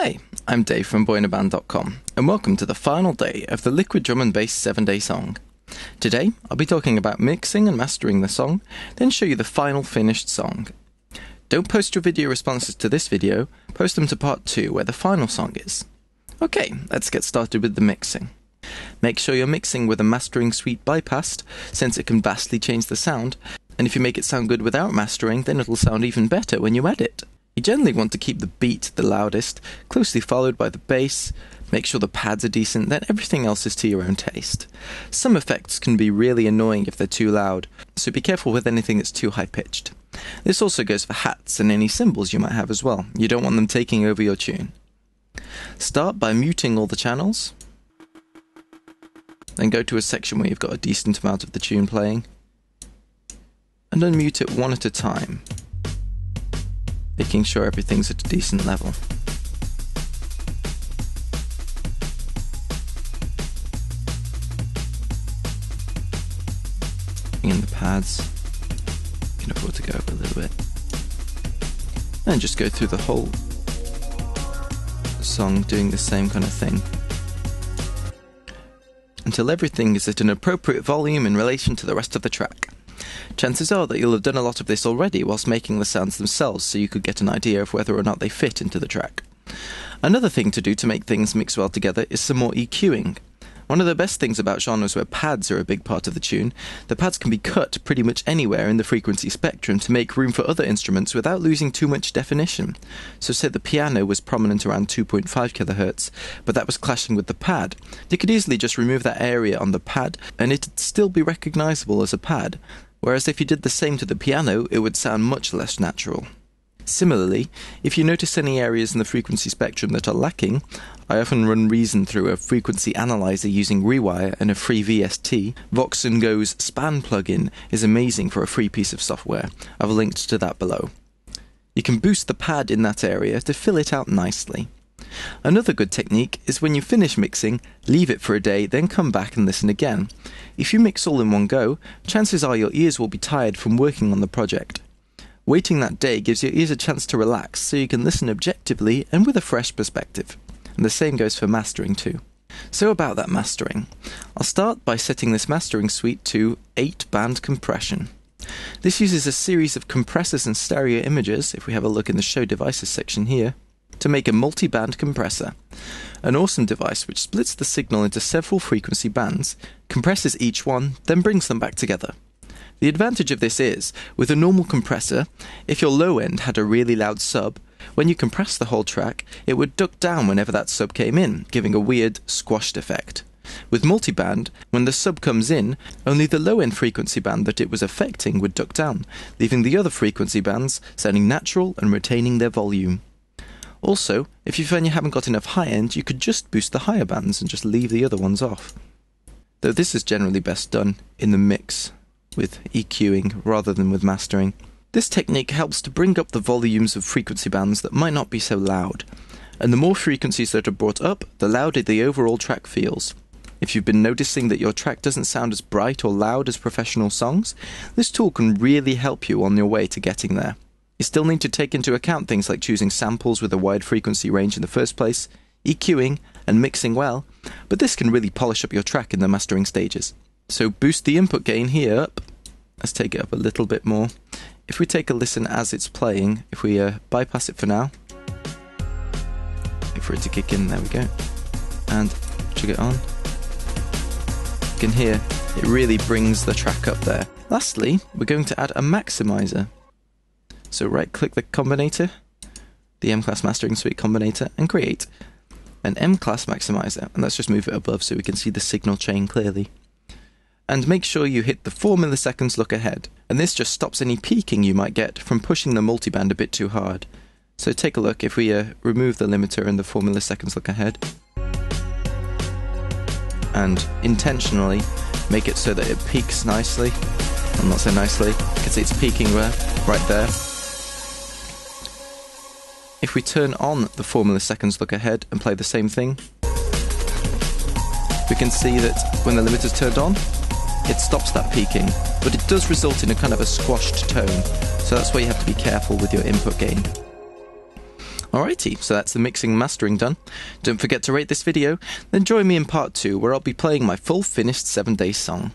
Hi, I'm Dave from boinaband.com, and welcome to the final day of the Liquid Drum and Bass 7-Day Song. Today, I'll be talking about mixing and mastering the song, then show you the final finished song. Don't post your video responses to this video, post them to part 2 where the final song is. Okay, let's get started with the mixing. Make sure you're mixing with a mastering suite bypassed, since it can vastly change the sound, and if you make it sound good without mastering, then it'll sound even better when you edit. You generally want to keep the beat the loudest, closely followed by the bass, make sure the pads are decent, then everything else is to your own taste. Some effects can be really annoying if they're too loud, so be careful with anything that's too high-pitched. This also goes for hats and any cymbals you might have as well. You don't want them taking over your tune. Start by muting all the channels, then go to a section where you've got a decent amount of the tune playing, and unmute it one at a time, making sure everything's at a decent level. In the pads, you can afford to go up a little bit, and just go through the whole song doing the same kind of thing until everything is at an appropriate volume in relation to the rest of the track. Chances are that you'll have done a lot of this already whilst making the sounds themselves, so you could get an idea of whether or not they fit into the track. Another thing to do to make things mix well together is some more EQing. One of the best things about genres where pads are a big part of the tune, the pads can be cut pretty much anywhere in the frequency spectrum to make room for other instruments without losing too much definition. So say the piano was prominent around 2.5 kHz, but that was clashing with the pad. You could easily just remove that area on the pad and it'd still be recognisable as a pad, whereas if you did the same to the piano, it would sound much less natural. Similarly, if you notice any areas in the frequency spectrum that are lacking, I often run Reason through a frequency analyzer using Rewire and a free VST. Vox & Go's Span plugin is amazing for a free piece of software. I've linked to that below. You can boost the pad in that area to fill it out nicely. Another good technique is when you finish mixing, leave it for a day, then come back and listen again. If you mix all in one go, chances are your ears will be tired from working on the project. Waiting that day gives your ears a chance to relax so you can listen objectively and with a fresh perspective. And the same goes for mastering too. So about that mastering. I'll start by setting this mastering suite to 8-band compression. This uses a series of compressors and stereo imagers, if we have a look in the show devices section here, to make a multiband compressor. An awesome device which splits the signal into several frequency bands, compresses each one, then brings them back together. The advantage of this is, with a normal compressor, if your low end had a really loud sub, when you compress the whole track, it would duck down whenever that sub came in, giving a weird, squashed effect. With multiband, when the sub comes in, only the low end frequency band that it was affecting would duck down, leaving the other frequency bands sounding natural and retaining their volume. Also, if you find you haven't got enough high end, you could just boost the higher bands and just leave the other ones off. Though this is generally best done in the mix, with EQing rather than with mastering. This technique helps to bring up the volumes of frequency bands that might not be so loud, and the more frequencies that are brought up, the louder the overall track feels. If you've been noticing that your track doesn't sound as bright or loud as professional songs, this tool can really help you on your way to getting there. You still need to take into account things like choosing samples with a wide frequency range in the first place, EQing, and mixing well, but this can really polish up your track in the mastering stages. So boost the input gain here up. Let's take it up a little bit more. If we take a listen as it's playing, if we bypass it for now, wait for it to kick in, there we go, and jig it on, you can hear it really brings the track up there. Lastly, we're going to add a maximizer. So right click the combinator, the M-Class Mastering Suite combinator, and create an M-Class maximizer, and let's just move it above so we can see the signal chain clearly. And make sure you hit the 4 milliseconds look ahead, and this just stops any peaking you might get from pushing the multiband a bit too hard. So take a look if we remove the limiter and the 4 milliseconds look ahead, and intentionally make it so that it peaks nicely, well, not so nicely, because it's peaking right there. If we turn on the 4 milliseconds look ahead and play the same thing, we can see that when the limiter's turned on, it stops that peaking, but it does result in a kind of a squashed tone, so that's why you have to be careful with your input gain. Alrighty, so that's the mixing and mastering done. Don't forget to rate this video, then join me in part 2 where I'll be playing my full finished 7-day song.